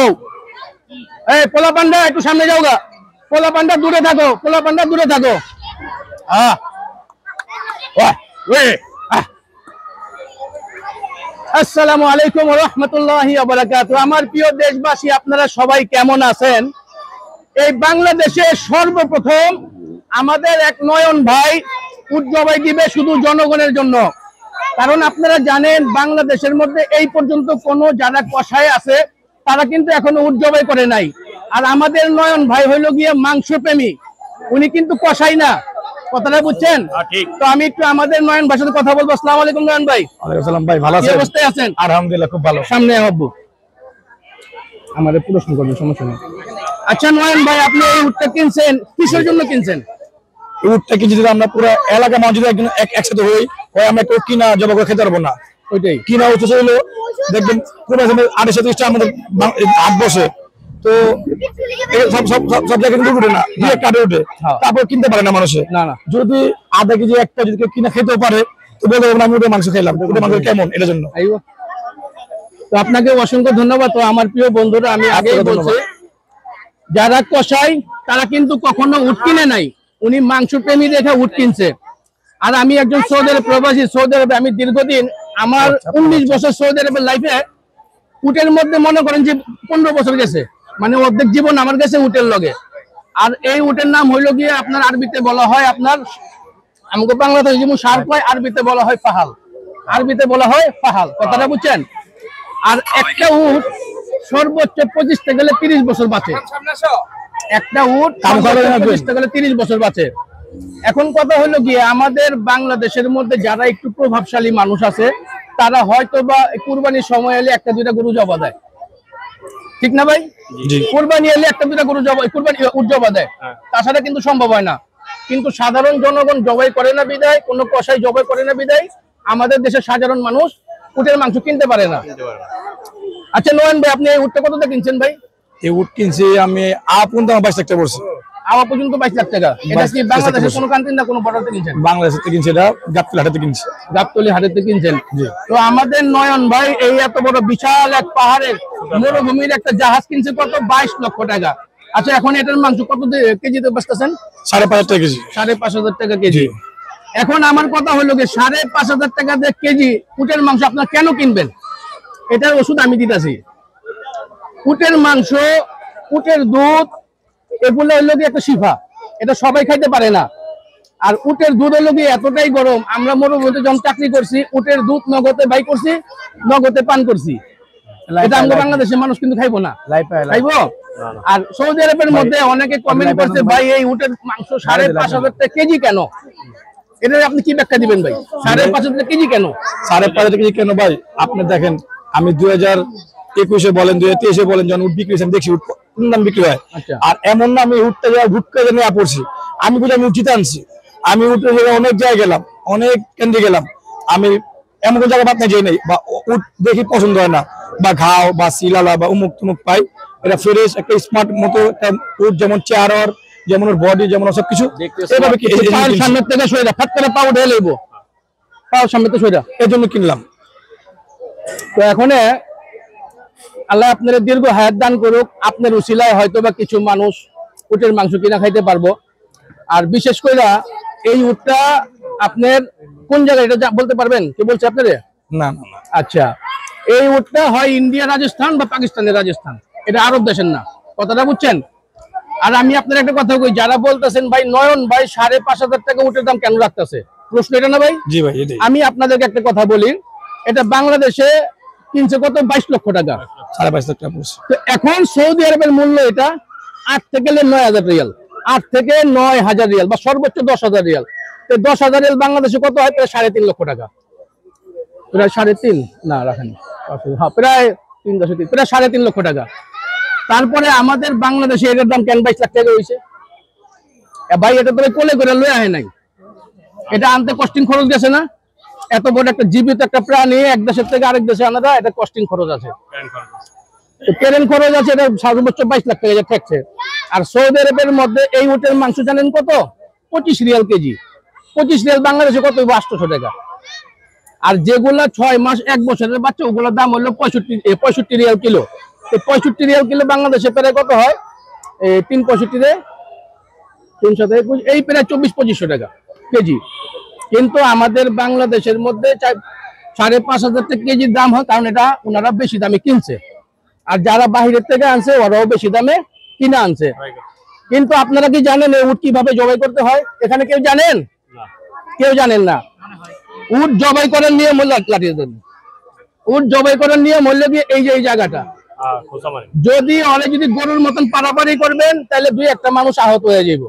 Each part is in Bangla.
ও এই পোলা পান্ডা একটু সামনে যাও গা, পোলা পান্ডা দূরে থাকো, পোলা পান্ডা দূরে থাকো। আসসালামু আলাইকুম ওয়া রাহমাতুল্লাহি ওয়া বারাকাতুহু। আমার প্রিয় দেশবাসী, আপনারা সবাই কেমন আছেন? এই বাংলাদেশে সর্বপ্রথম আমাদের এক নয়ন ভাই উট জবাই দিবে শুধু জনগণের জন্য। কারণ আপনারা জানেন বাংলাদেশের মধ্যে এই পর্যন্ত কোনো যারা কষায় আছে তারা কিন্তু এখনো উট জবাই করে নাই। আর আমাদের নয়ন ভাই হইল গিয়ে মাংস প্রেমী, উনি কিন্তু কষাই না, কথাটা বুঝছেন? তো আমি একটু আমাদের নয়ন ভাইয়ের সাথে কথা বলবো। আসসালামু আলাইকুম নয়ন ভাই। ওয়ালাইকুম আসসালাম ভাই, ভালো আছেন? কি অবস্থায় আছেন? আলহামদুলিল্লাহ খুব ভালো। সামনে হবো আমাদের প্রশ্ন করবেন, সমস্যা নেই। আচ্ছা নয়ন ভাই, আপনি এই উটটা কিনছেন কিসের জন্য কিনছেন? উটটা কিনছি যদি আমরা পুরো এলাকা মানুষ যদি একসাথে হই, ওই আমরা কেউ কিনা জবা করে খেতে পারবো না। ওইটাই কিনা উচিত হলো দেখবেন পুরো 28-30টা আমাদের হাট বসে, তো সব সব সব জায়গায় কিন্তু উঠে না, দিয়ে কাটে উঠে, তারপর কিনতে পারে না মানুষে। না না, যদি আধা কেজি একটা যদি কেউ কিনা খেতেও পারে তো বলতে পারবো না আমি উঠে মাংস খেলাম, উঠে মাংস কেমন, এটার জন্য। তো আপনাকে অসংখ্য ধন্যবাদ। তো আমার প্রিয় বন্ধুরা, আমি আগে বলছি যারা কষাই তারা কিন্তু কখনো উট কিনে নাই, উনি মাংস প্রেমী দেখে উট কিনছে। আর আমি একজন সৌদি আরব প্রবাসী, সৌদি আরবে আমি দীর্ঘদিন, আমার 19 বছর সৌদি আরবের লাইফে উটের মধ্যে মনে করেন যে 15 বছর গেছে, মানে অর্ধেক জীবন আমার কাছে উটের লগে। আর এই উটের নাম হইল গিয়ে আপনার আরবিতে বলা হয়, আপনার আমাকে বাংলাদেশে যেমন সার কয়, আরবিতে বলা হয় ফাহাল, আরবিতে বলা হয় ফাহাল, কথাটা বুঝছেন? আর একটা উট সর্বোচ্চ 25 থেকে গেলে 30 বছর বাঁচে, একটা উট 25 থেকে গেলে 30 বছর বাঁচে। এখন কথা হলো গিয়ে আমাদের বাংলাদেশের মধ্যে যারা একটু প্রভাবশালী মানুষ আছে তারা হয়তো বা কুরবানির সময় এলে একটা দুইটা গরু জবা দেয়, ঠিক না ভাই? কুরবানি এলে একটা দুইটা গরু জবা, কুরবানি উট জবা দেয়, তাছাড়া কিন্তু সম্ভব হয় না। কিন্তু সাধারণ জনগণ জবাই করে না বিদায়, কোনো কষাই জবাই করে না বিদায় আমাদের দেশের সাধারণ মানুষ উটের মাংস কিনতে পারে না। আচ্ছা নয়ন ভাই, আপনি এই উটটা কতটা কিনছেন ভাই? এই উট কিনছি আমি আপন 22 লাখ টাকা পড়ছে। আমার পর্যন্ত 22 লাখ টাকা। এটা কি বাংলাদেশের কোনো কান্ট্রি না কোনো বর্ডারতে কিনছেন? বাংলাদেশ থেকে কিনছি, এটা গাবতলী হাটেতে কিনছি। গাবতলী হাটেতে কিনছেন। তো আমাদের নয়ন ভাই এই এত বড় বিশাল এক পাহাড়ের মরুভূমির একটা জাহাজ কিনছে কত? 22 লক্ষ টাকা। আচ্ছা এখন এটার মাংস কত কেজিতে বেচতেছেন? 5,500 টাকা কেজি। 5,500 টাকা কেজি। এখন আমার কথা হলো যে 5,500 টাকা দিয়ে কেজি উটের মাংস আপনারা কেন কিনবেন? এটার ওষুধ আমি দিতেছি। উটের মাংস, উটের দুধ, এগুলো হলো কি একটা শিফা, এটা সবাই খাইতে পারে না। আর উটের দুধ হলো কি এতটাই গরম, আমরা মরুভূমিতে যখন চাকরি করছি উটের দুধ নগদে বাই করছি, নগদে পান করছি। এটা আমরা বাংলাদেশের মানুষ কিন্তু খাইবো না, খাইবো? আর সৌদি আরবের মধ্যে অনেকে কমেন্ট করছে ভাই এই উটের মাংস 5,500 টাকা কেজি কেন? এটা আপনি কি ব্যাখ্যা দিবেন ভাই? 5,500 টাকা কেজি কেন? 5,500 কেজি কেন ভাই? আপনি দেখেন আমি 2021-এ বলেন 2023-এ বলেন যখন উট বিক্রি দেখছি উট কোন দাম বিক্রি হয়। আর এমন না আমি উঠতে যাওয়া হুট করে নিয়ে পড়ছি, আমি বুঝি আমি উঠিতে আনছি, আমি উঠে অনেক জায়গায় গেলাম, অনেক কেন্দ্রে গেলাম, আমি এমন কোন জায়গায় বাদ যাই নাই বা উট দেখি পছন্দ হয় না বা ঘাও বা সিলালা বা উমুক তুমুক পাই। এটা ফ্রেশ একটা স্মার্ট মতো একটা উট, যেমন চেহারা, যেমন ওর বডি, যেমন সবকিছু এভাবে কি সামনে থেকে সরে ফাট করে পাও ঢেলে লইব, পাও সামনে থেকে সরে, এই জন্য কিনলাম। তো এখন আল্লাহ আপনার দীর্ঘ হায়াত দান করুক, আপনার উসিলায় হয়তো বা কিছু মানুষ উটের মাংস কিনা খাইতে পারবো। আর বিশেষ করে এই উটটা আপনার কোন জায়গায় এটা বলতে পারবেন? কি বলছে আপনার? না। আচ্ছা, এই উটটা হয় ইন্ডিয়া রাজস্থান বা পাকিস্তানের রাজস্থান, এটা আরব দেশের না, কথাটা বুঝছেন? আর আমি আপনার একটা কথা কই, যারা বলতেছেন ভাই নয়ন ভাই 5,500 টাকা উটের দাম কেন রাখতেছে, প্রশ্ন এটা না ভাই? জি ভাই, আমি আপনাদেরকে একটা কথা বলি, এটা বাংলাদেশে কিনছে কত? 22 লক্ষ টাকা, 5,500 টাকা। তো এখন সৌদি আরবের মূল্য এটা 8 থেকে 9,000 রিয়াল, 8 থেকে 9,000 রিয়াল বা সর্বোচ্চ 10,000 রিয়াল। তো 10,000 রিয়াল বাংলাদেশে কত হয়? প্রায় 3.5 লক্ষ টাকা। প্রায় 3.5 না রাখেন, হ্যাঁ প্রায় 3.3, প্রায় 3.5 লক্ষ টাকা। তারপরে আমাদের বাংলাদেশে এটার দাম কেন 22 লাখ টাকা হয়েছে? ভাই এটা তো কোলে করে লয়ে আহে নাই, এটা আনতে কস্টিং খরচ গেছে না? এত বড় একটা জীবিত একটা প্রাণী এক দেশের থেকে আরেক দেশে আনাটা, এটা কস্টিং খরচ আছে, ট্রেন খরচ আছে, এটা সর্বোচ্চ 22 লাখ টাকা ঠেকছে। আর সৌদি আরবের মধ্যে এই উটের মাংস জানেন কত? 25 রিয়াল কেজি। 25 রিয়াল বাংলাদেশে কত? 800 টাকা। আর যেগুলা 6 মাস 1 বছরের বাচ্চা ওগুলোর দাম হলো 65 রিয়াল কিলো। 65 রিয়াল কিলো বাংলাদেশে প্রায় কত হয়? 365 রে 321, এই প্রায় 24-2500 টাকা কেজি। কিন্তু আমাদের বাংলাদেশের মধ্যে 5,500 টাকা কেজির দাম হয়, কারণ এটা ওনারা বেশি দামে কিনছে, আর যারা বাহিরের থেকে আনছে ওরাও বেশি দামে কিনে আনছে। কিন্তু আপনারা কি জানেন এই উট কিভাবে জবাই করতে হয়? এখানে কেউ জানেন? কেউ জানেন না। উট জবাই করার নিয়ম হলো, লাঠিয়ে দেন, উট জবাই করার নিয়ম হলো কি এই যে এই জায়গাটা, যদি গরুর মতন পারাপারি করবেন তাহলে 2-1টা মানুষ আহত হয়ে যাবে,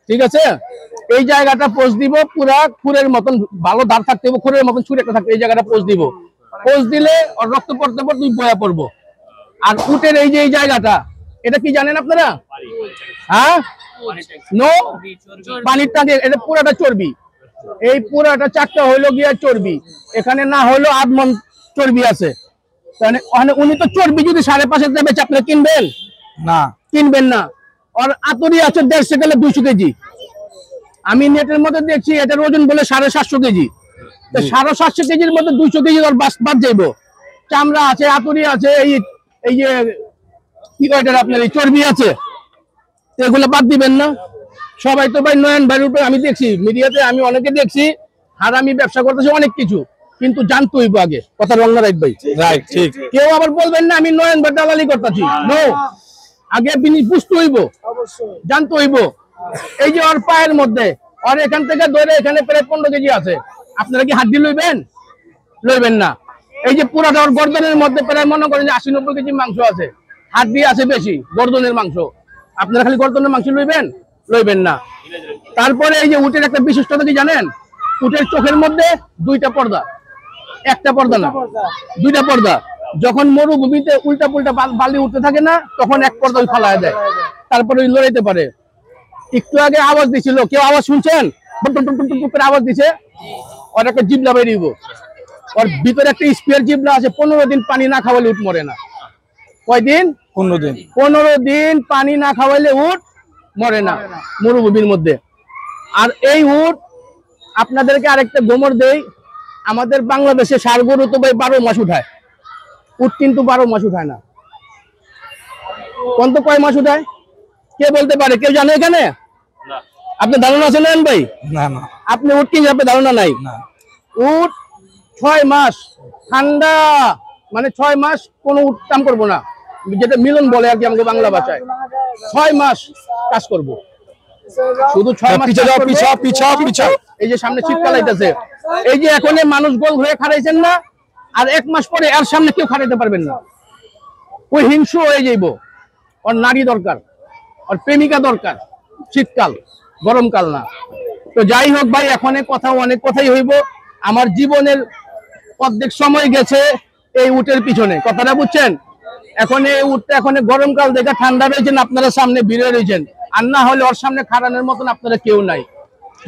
ঠিক আছে? এই জায়গাটা পোস্ট দিব, পুরা খুরের মতন ভালো দাঁড় থাকতে হবে, খুরের মতন ছুরি একটা থাকতে, এই জায়গাটা পোস্ট দিব, পোস্ট দিলে ওর রক্ত পড়তে পর তুই বয়া পড়বো। আর উটের এই যে এই জায়গাটা, এটা কি জানেন আপনারা? হ্যাঁ, নো, পানির টাকে, এটা পুরাটা চর্বি, এই পুরাটা 4টা হইলো গিয়া চর্বি, এখানে না হইলো 8 মণ চর্বি আছে। তাহলে উনি তো চর্বি যদি 5.5 দেবে, আপনি কিনবেন না? কিনবেন না। আর আতরি আছে 150 গেলে 200 কেজি। আমি নেটের মধ্যে দেখছি এটার ওজন বলে 750 কেজি। তো 750 কেজির মধ্যে 200 কেজি ওর বাদ যাইব। চামড়া আছে, আতরি আছে, এই যে কি কয় এটার আপনার এই চর্বি আছে, এগুলো বাদ দিবেন না? সবাই তো ভাই নয়ন ভাইয়ের উপরে আমি দেখছি মিডিয়াতে, আমি অনেকে দেখছি হারামি ব্যবসা করতেছে অনেক কিছু, কিন্তু জানতে হইব আগে, কথা রং না রাইট ভাই, রাইট, ঠিক। কেউ আবার বলবেন না আমি নয়ন ভাই দালালি করতেছি, নো, আগে বুঝতে হইব, জানতে হইব। এই যে ওর পায়ের মধ্যে, আর এখান থেকে ধরে এখানে প্রায় 15 কেজি আছে, আপনারা কি হাড্ডি লইবেন? লইবেন না। এই যে পুরাটা ওর গর্দনের মধ্যে প্রায় মনে করেন যে 80-90 কেজি মাংস আছে, হাড্ডি আছে বেশি, গর্দনের মাংস, আপনারা খালি গর্দনের মাংস লইবেন? লইবেন না। তারপরে এই যে উটের একটা বিশিষ্টতা কি জানেন? উটের চোখের মধ্যে 2টা পর্দা, একটা পর্দা না, 2টা পর্দা। যখন মরুভূমিতে উল্টা পুল্টা বালি উঠতে থাকে না, তখন এক পর্দা ফালায় দেয়, তারপরে লড়াইতে পারে। একটু আগে আওয়াজ দিছিল, কেউ আওয়াজ শুনছেন? আওয়াজ দিছে, ওর একটা জিবলা বেরিয়ে, ওর ভিতরে একটা স্পিয়ার জিবলা আছে। 15 দিন পানি না খাওয়ালে উট মরে না। কয়দিন? 15 দিন। 15 দিন পানি না খাওয়াইলে উট মরে না মরুভূমির মধ্যে। আর এই উট, আপনাদেরকে আরেকটা গোমর দেই, আমাদের বাংলাদেশে ষাঁড় গরু তো ভাই 12 মাস উঠায়, উট কিন্তু 12 মাস উঠায় না। কোন কয় মাস উঠায় কে বলতে পারে? কেউ জানে এখানে? আপনি ধারণা আছে নেন ভাই? না না, আপনি উট কিনলে আপনার ধারণা নাই। উট 6 মাস ঠান্ডা, মানে 6 মাস কোনো উট কাম করবো না, যেটা মিলন বলে আর কি আমাকে বাংলা ভাষায়, 6 মাস কাজ করব, শুধু 6 মাস। এই যে সামনে শীতকাল আইতাছে, এই যে এখন মানুষ গোল হয়ে খাড়াইছেন না, আর 1 মাস পরে এর সামনে কেউ খাড়াইতে পারবেন না, ওই হিংস্র হয়ে যাইব। ওর নারী দরকার, ওর প্রেমিকা দরকার, শীতকাল, গরমকাল না। তো যাই হোক ভাই, এখন অনেক কথাই হইব। আমার জীবনের অর্ধেক সময় গেছে এই উটের পিছনে, কথাটা বুঝছেন? এখন এই উটটা এখন গরমকাল দেখে ঠান্ডা রয়েছেন, আপনারা সামনে ভিড়ে রয়েছেন, আর না হলে ওর সামনে খাড়ানোর মতন আপনারা কেউ নাই।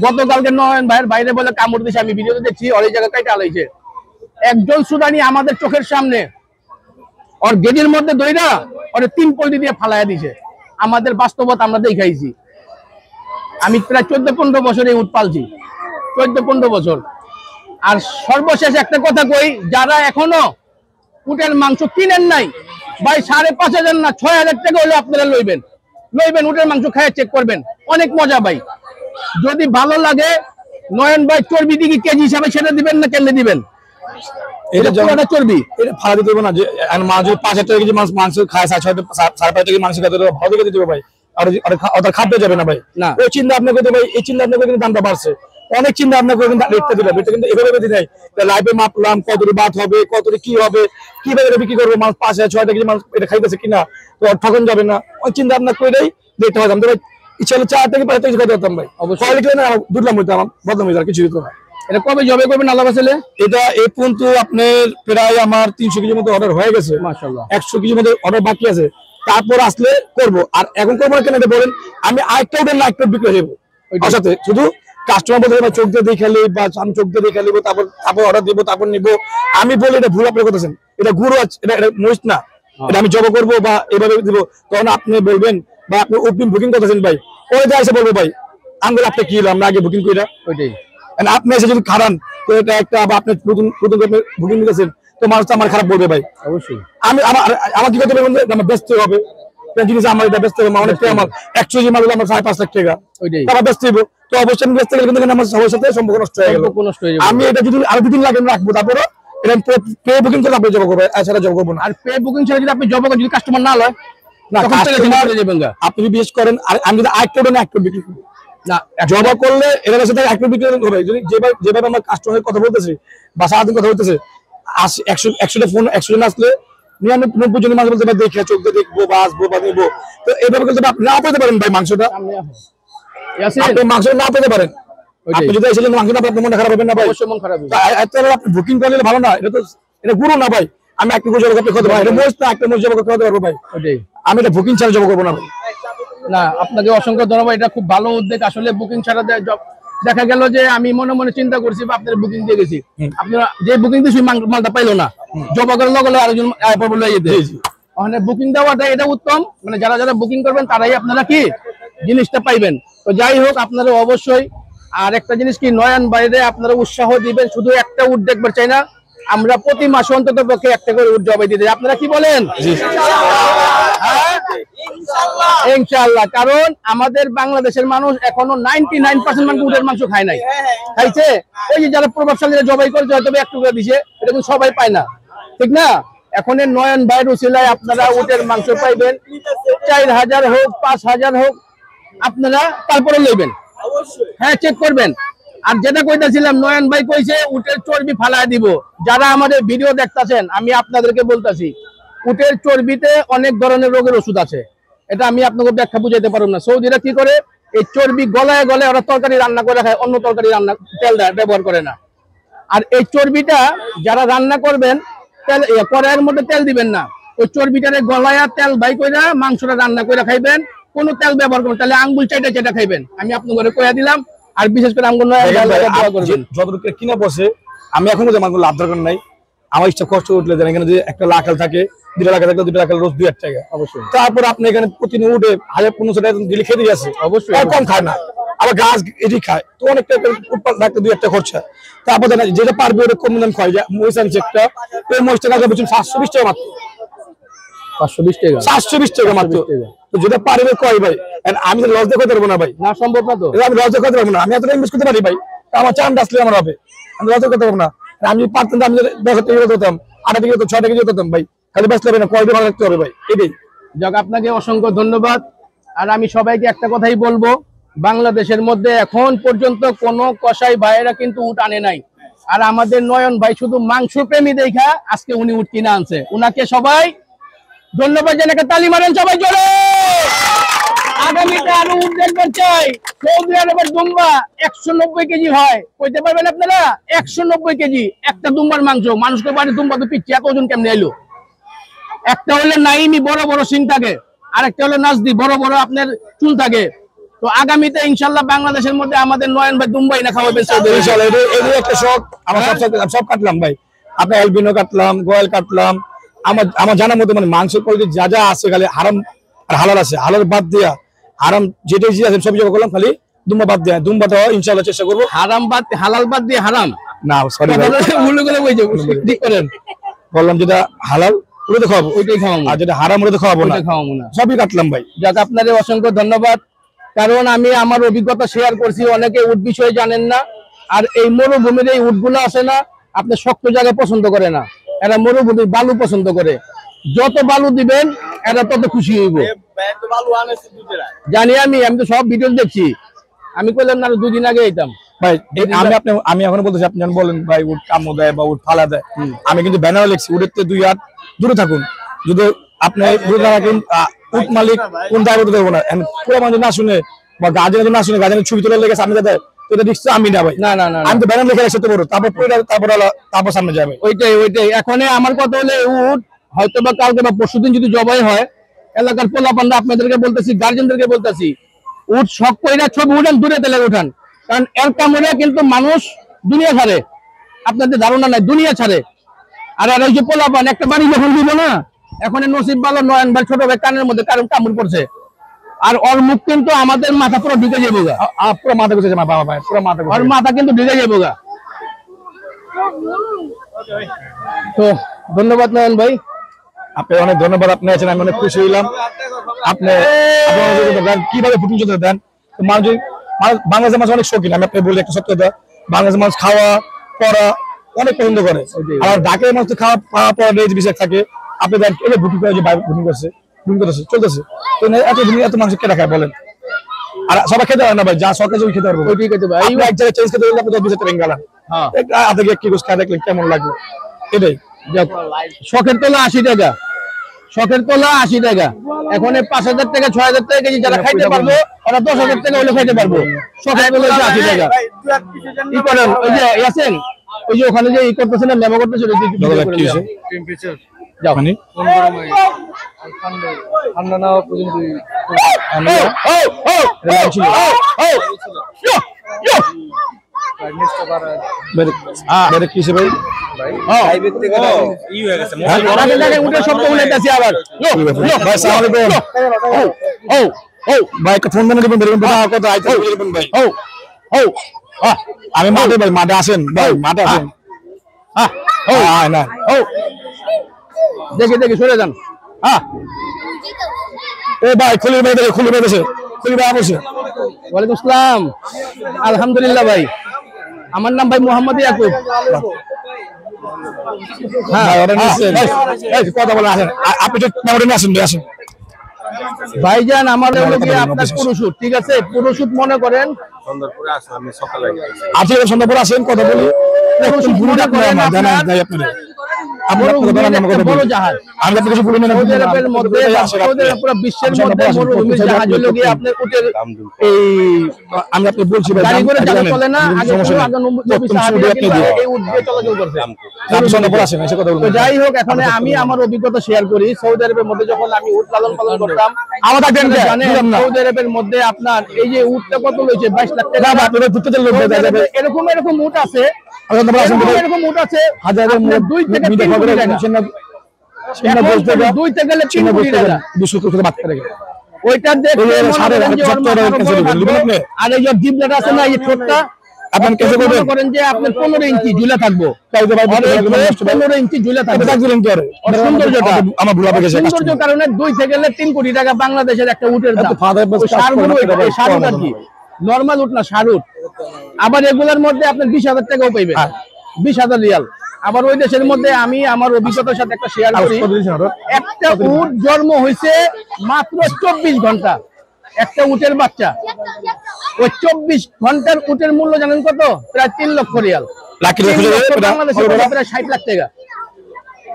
গতকালকে নয়ন ভাইয়ের বাইরে বলে কামড় দিছে, আমি ভিডিওতে দেখছি, ওর এই জায়গা কাইটা আলাইছে। একজন সুদানি আমাদের চোখের সামনে ওর গেটের মধ্যে দইরা ওরে 3 পল্টি দিয়ে ফালাইয়া দিছে। আমাদের বাস্তবতা আমরা দেখাইছি। আমি প্রায় 14-15 বছর এই উট পালছি, 14-15 বছর। আর সর্বশেষ একটা কথা কই, যারা এখনো উটের মাংস কিনেন নাই ভাই, 5,500 না 6,000 টাকা হলে আপনারা লইবেন, উটের মাংস খায় চেক করবেন, অনেক মজা ভাই। যদি ভালো লাগে নয়ন ভাই চর্বি দিকে কেজি হিসাবে সেটা দিবেন না কেমনে দিবেন? এটা চর্বি, এটা ফালা দিতে হবে না। যে মানুষ 5,000 টাকা কেজি মাংস খায়, 5.5 কেজি মাংস খাতে ভালো দিকে দিতে হবে ভাই, আর ওটা খাদ্য যাবে না ভাই। না, ওই চিন্তা আপনি করতে ভাই, এই চিন্তা আপনি কিন্তু দামটা বাড়ছে, অনেক চিন্তা আপনার করে রেটটা দিলাম, এটা কিন্তু এভাবে দিতে নাই। লাইভে মাপলাম কতটি বাদ হবে, কতটি কি হবে, কিভাবে বিক্রি করবো, মানুষ 5,000-6,000 কেজি মানুষ এটা খাইতেছে কিনা, তো ঠকন যাবে না, ওই চিন্তা আপনার করে দেখতে হয়। আমি ইচ্ছা হলে 4 থেকে 5 কেজি খাইতে পারতাম ভাই, অবশ্যই দুধলাম হইতো, আমার বদলাম হইতো, আর কিছু হইতো না। এটা কবে জবে করবেন আল্লাহ বাঁচালে? এটা এই পর্যন্ত আপনার প্রায় আমার 300 কেজির মতো অর্ডার হয়ে গেছে, মাশাআল্লাহ। 100 কেজির মতো অর্ডার বাকি আছে, তারপর আসলে করব। আর এখন করবো না কেন এটা বলেন, আমি আরেকটা অর্ডার না একটা বিক্রি হয়ে যাবো, ওর সাথে শুধু কাস্টমার বলতে চোখ দিয়ে দেখালে, বা আমি চোখ দিয়ে দেখালে তারপর অর্ডার দিব, তারপর নিবো। আমি বলি এটা ভুল আপনি করতেছেন, এটা গুঁড়ো, এটা মরিচ না, এটা আমি জব করবো বা এভাবে দিব, তখন আপনি বলবেন বা আপনি অগ্রিম বুকিং করতেছেন ভাই, ওই যা এসে বলবো ভাই আঙ্গুল আপনি কি হলো, আমরা আগে বুকিং করি না, ওইটাই। আপনি এসে যদি খারান তো এটা একটা, আপনি নতুন বুকিং নিতেছেন, তো মানুষ তো আমার খারাপ বলবে ভাই। অবশ্যই আমি আমার কি করতে হবে, আমার ব্যস্ত হবে জিনিস, আমার এটা ব্যস্ত হবে অনেক টাকা, আমার 100 কেজি মাল হলো আমার 5.5 লাখ টাকা, ওইটাই আমার ব্যস্ত হইব। তো অবশ্যই আমি ব্যস্ত গেলে কিন্তু আমার সবার সাথে সম্পর্ক নষ্ট হয়ে গেল। আমি এটা যদি আরো 2 দিন লাগে রাখবো, তারপরে এটা পে বুকিং করে আপনি জব করবো, এছাড়া জব করবো না। আর পে বুকিং ছাড়া যদি আপনি জব করেন, যদি কাস্টমার না লয় না, আপনি যদি বিশেষ করেন, আর আমি যদি এক কোটি না এক কোটি বিক্রি করি না, জব করলে এটার সাথে এক কোটি বিক্রি হবে। যদি যেভাবে আমরা কাস্টমারের কথা বলতেছি বা সারাদিন কথা বলতেছে, 100টা ফোন 100 জন আসলে 99 জন মানুষ বলতে ভাই দেখে চোখ দিয়ে দেখবো বা আসবো বা নেবো, তো এইভাবে কিন্তু আপনি না পেতে পারেন ভাই মাংসটা, আপনি মাংস না পেতে পারেন। আপনি যদি এসে মাংস না, আপনার মনটা খারাপ হবে না ভাই? অবশ্যই মন খারাপ হবে। আপনি বুকিং করলে ভালো না, এটা গুরু না ভাই। আমি একটা জব করতে খেতে ভাই, এটা মোস্ট না, একটা মোস্ট জব করতে পারবো ভাই। আমি এটা বুকিং ছাড়া জব করবো না ভাই। না, আপনাকে অসংখ্য ধন্যবাদ, এটা খুব ভালো উদ্যোগ। আসলে বুকিং ছাড়া দেখা গেল যে আমি মনে মনে চিন্তা করছি বা আপনার বুকিং দিয়ে গেছি, আপনারা যে বুকিং দিয়ে মালটা পাইলো না, জব করার লগে আরেকজন লয়ে যেতে ওখানে বুকিং দেওয়াটা এটা উত্তম। মানে যারা যারা বুকিং করবেন তারাই আপনারা কি জিনিসটা পাইবেন। তো যাই হোক, আপনারা অবশ্যই আর একটা জিনিস কি, নয়ন বাইরে আপনারা উৎসাহ দিবেন। শুধু একটা উট দেখবার চাই না, আমরা প্রতি মাসে অন্তত পক্ষে একটা করে উট জবাই দিতে, আপনারা কি বলেন? ইনশাআল্লাহ। কারণ আমাদের বাংলাদেশের মানুষ এখনো 99% মানুষ উটের মাংস খায় নাই, খাইছে ওই যে যারা প্রভাবশালীরা জবাই করেছে, হয়তো একটু করে দিছে, এটা কিন্তু সবাই পায় না, ঠিক না? এখন নয়ন ভাইয়ের উছিলায় আপনারা উটের মাংস পাইবেন, 4000 হোক 5000 হোক, আপনারা তারপরে লইবেন। হ্যাঁ, চেক করবেন। আর যেটা কইতাছিলাম, নয়ন ভাই কইছে উটের চর্বি ফালায় দিব। যারা আমাদের ভিডিও দেখতাছেন, আমি আপনাদেরকে বলতাছি, উটের চর্বিতে অনেক ধরনের রোগের ওষুধ আছে, এটা আমি আপনাকে ব্যাখ্যা বুঝাইতে পারবো না। সৌদিরা কি করে, এই চর্বি গলায় গলায় ওরা তরকারি রান্না করে খায়, অন্য তরকারি রান্না তেল ব্যবহার করে না। আর এই চর্বিটা যারা রান্না করবেন, তেল কড়াইয়ের মধ্যে তেল দিবেন না, ওই চর্বিটারে গলায় তেল বাই কইরা মাংসটা রান্না করে খাইবেন, কোনো তেল ব্যবহার করবেন, তাহলে আঙ্গুল চাইটা যেটা খাইবেন। আমি আপনাকে কইয়া দিলাম। আর বিশেষ করে আঙ্গুল যতটুকু কিনা বসে, আমি এখন যে মাংস লাভ দরকার নাই, আমার ইচ্ছা কষ্ট উঠলে যেন এখানে যে একটা লাখ থাকে, 2 লাখ থাকলে 2 লাখ রোজ 2 টাকা অবশ্যই। তারপর আপনি এখানে প্রতিদিন উঠে 1000-1500 টাকা দিলে খেতে আছে, অবশ্যই কম খায় না, আবার গাছ এটি খায়, তো অনেকটা রাখতে 2 একটা খরচা। তারপর যেটা পারবে ওটা কম দাম খায়, মহিষ আনছে একটা, ওই মহিষটা কাছে বলছেন 720 টাকা মাত্র, 720 টাকা মাত্র। তো যেটা পারবে কয় ভাই, আমি তো লস দেখতে পারবো না ভাই, না সম্ভব না। তো আমি লস দেখতে পারবো না, আমি এতটা ইনভেস্ট করতে পারি ভাই, আমার চান্দ আসলে আমার হবে, আমি লস করতে পারবো না। আমি পারতাম, আমি 10 টাকা হতাম, 8 টাকা হতো, 6 টাকা হতাম ভাই, খালি বাঁচলে হবে না, কয়দিন ভালো রাখতে হবে ভাই, এটাই। যাক, আপনাকে অসংখ্য ধন্যবাদ। আর আমি সবাইকে একটা কথাই বলবো, বাংলাদেশের মধ্যে এখন পর্যন্ত কোনো কসাই ভাইয়েরা কিন্তু উট আনে নাই। আর আমাদের নয়ন ভাই শুধু মাংস প্রেমী দেখা আজকে উনি উট কিনে আনছে, উনাকে সবাই ধন্যবাদ জানাকে তালি মারেন সবাই জোরে। আগামীতে আরো উট দেখবেন চাই। সৌদি আরবের দুম্বা 190 কেজি হয়, কইতে পারবেন আপনারা? 190 কেজি একটা দুম্বার মাংস। মানুষকে বাড়ি দুম্বা তো পিচ্ছি, এত ওজন কেমনে এলো? একটা হলে নাইমি বড় বড় সিং থাকে, আরেকটা হলো নাজদি বড় বড় আপনার চুল থাকে। তো আগামীতে ইনশাল্লাহ বাংলাদেশের মধ্যে আমাদের নয়ন ভাই দুম্বাই না খাওয়াবেন। ইনশাআল্লাহ এই একটা শখ আমার, সব কাটলাম ভাই, আপনার এলবিনো কাটলাম, গোয়াল কাটলাম, আমার জানার মতো মানে মাংসের কোয়ালিটি যা যা আছে, খালি হারাম আর হালাল আছে, হালাল বাদ দিয়া হারাম যেটা আছে সব জব করলাম, খালি দুম্বা বাদ দিয়া, দুম্বাটা ইনশাআল্লাহ চেষ্টা করবো। হারাম বাদ, হালাল বাদ দিয়ে হারাম না, সরি ঠিক করেন। বললাম যেটা হালাল ওটা খাওয়াবো, ওইটাই খাওয়াবো, আর যেটা হারাম ওটা খাওয়াবো না, সবই কাটলাম ভাই। যাক, আপনাদের অসংখ্য ধন্যবাদ। কারণ আমি আমার অভিজ্ঞতা শেয়ার করছি, অনেকে উট বিষয়ে জানেন না। আর এই মরুভূমির এই উটগুলো আছে না, আপনি শক্ত জায়গায় পছন্দ করে না, এরা মরুভূমির বালু পছন্দ করে। যত বালু দিবেন এরা তত খুশি হইব। জানি আমি তো সব ভিডিও দেখছি। আমি কইলাম না 2 দিন আগে এইতাম ভাই, আমি এখন বলতেছি, আপনি বলেন ভাই উট কামো দেয় বা উট ফালা দেয়, আমি কিন্তু ব্যানার লিখছি উটের 2 হাত দূরে থাকুন। যদি আপনি উট মালিক কোন দায়িত্ব দেবো না, পুরো মানুষ না শুনে বা গার্জেন না শুনে, গার্জেনের ছবি তোলার লেগে সামনে দেয়, তো এটা দেখছি আমি না ভাই। না, আমি তো ব্যানার লিখে রাখতে পারবো, তারপর সামনে যাবে। ওইটাই এখন আমার কথা হলে, উট হয়তো বা কালকে বা পরশুদিন যদি জবাই হয়, এলাকার পোলাপান্ডা আপনাদেরকে বলতেছি, গার্জেনদেরকে বলতেছি, উট শখ কইরা ছবি উঠান, দূরে তেলে উঠান। কারণ এর কামড়ে কিন্তু মানুষ দুনিয়া ছাড়ে, আপনাদের ধারণা নাই, দুনিয়া ছাড়ে। আর ওই যে পোলাপান একটা বাড়ি যখন দিব না, এখন নসিব ভালো নয়ন ভাই ছোট ভাই কানের মধ্যে কারণ কামড় পড়ছে, আর ওর মুখ কিন্তু আমাদের মাথা পুরো ঢুকে যাবো গা, পুরো মাথা ঘুষেছে, পুরো মাথা কিন্তু ঢুকে যাবো গা। তো ধন্যবাদ নয়ন ভাই। আপনি অনেক ধন্যবাদ, আপনি আছেন, আমি অনেক খুশি হইলাম। আপনি কিভাবে ফুটিং চলতে দেন মানুষ, বাংলাদেশের মানুষ অনেক শৌখিন। আমি আপনি বলি একটা সত্য কথা, বাংলাদেশের মানুষ খাওয়া পড়া অনেক পছন্দ করে। আর ঢাকার মানুষ তো খাওয়া পড়া বিষয় থাকে। আপনি দেন এলে ভুটিং করে, যে ভুটিং করছে, ভুটিং করতেছে, চলতেছে, তো এত ভুটিং এত মানুষ কে রাখায় বলেন? আর সবাই খেতে পারে না ভাই, যা সরকার জমি খেতে পারবো। এক জায়গায় চেঞ্জ খেতে হলে আপনি 10 টাকা গেলাম, আধা কি গোস খাই দেখলেন কেমন লাগবে? এটাই শখের তোলা 80 টাকা, শখের তোলা 80 টাকা। এখন 5,000 টাকা 6,000 টাকা কেজি যারা খাইতে পারবো ওরা 10,000 টাকা হলে খাইতে পারবো। শখের তোলা 80 টাকা। কি করেন ওই যে আছেন, ওই যে ওখানে যে ই করতেছেন, মেমো করতেছেন, যাও মানে ঠান্ডা না পর্যন্ত কিসে ভাই? উঠে শব্দ উঠেছে আবার। ভাই একটা ফোন বানিয়ে দেবেন, কত আইতে বলবেন ভাই। আমি মাঠে ভাই, মাঠে আসেন ভাই, মাঠে আসেন। না দেখি দেখি সরে যান। এ ভাই খুলি ভাই, দেখে খুলি ভাই, দেশে খুলি ভাই বসে। ওয়ালাইকুম আসসালাম। আলহামদুলিল্লাহ ভাই, আমার নাম ভাই মোহাম্মদ ইয়াকুব। কথা বলে আসেন, আপনি তো আসেন ভাই, আসেন ভাইজান। আমার হলো গিয়ে আপনার পুরুষুট, ঠিক আছে? পুরুষুট মনে করেন আজকে সন্ধ্যাপুর আসেন, কথা বলি। বড় জাহাজ বিশ্বের মধ্যে মরুভূমির জাহাজ হলো গিয়ে আপনার উটের এই আমি আপনাকে বলছি গাড়ি করে যারা চলে না, আগে নবী সাহাবীরা কিন্তু এই উট দিয়ে চলাচল করছে। তো যাই হোক, এখন আমি আমার অভিজ্ঞতা শেয়ার করি। সৌদি আরবের মধ্যে যখন আমি উট লালন পালন করতাম, আমাদের জানেন সৌদি আরবের মধ্যে আপনার এই যে উটটা কত লইছে 22 লাখ টাকা। এরকম এরকম উট আছে, এরকম উট আছে হাজারের 2 থেকে 3 কোটি টাকা। 2 থেকে 3 কোটি টাকা 200 কোটি টাকা বাদ করে গেল। ওইটা দেখে আর এই যে জিবলাটা আছে না, এই ছোটটা আপনি কেসে করেন যে আপনি 15 ইঞ্চি ঝুলা থাকবো, 15 ইঞ্চি ঝুলা থাকবে। সৌন্দর্যটা আমার ভুলা গেছে, সৌন্দর্য কারণে 2 থেকে 3 কোটি টাকা বাংলাদেশের একটা উটের দাম। শারুট আর কি, নরমাল উট না, শারুট। আবার এগুলোর মধ্যে আপনার 20,000 টাকাও পাইবেন, 20,000 রিয়াল। আবার ওই দেশের মধ্যে আমি আমার অভিজ্ঞতার সাথে একটা শেয়ার করি। একটা উট জন্ম হয়েছে মাত্র 24 ঘন্টা, একটা উটের বাচ্চা। ওই 24 ঘন্টার উটের মূল্য জানেন কত? প্রায় 3 লক্ষ রিয়াল, বাংলাদেশের প্রায় 60 লাখ টাকা।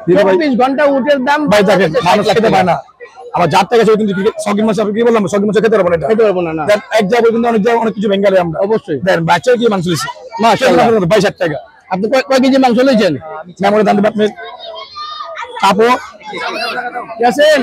24 ঘন্টা উটের দাম ভাই দেখেন, মানুষ খেতে পায় না। আবার যার থেকে কিন্তু শখিন মাছ, কি বললাম, শখিন মাছ খেতে পারবো না, খেতে পারবো না। এক জায়গায় কিন্তু অনেক কিছু বেঙ্গালে আমরা অবশ্যই দেখেন, বাচ্চা কি মাংস দিচ্ছে মাশাআল্লাহ 22 টাকা। আপনি কয় কেজি মাংস লইছেন? মেমোরি দাম দেবে আপনি, আপু আছেন?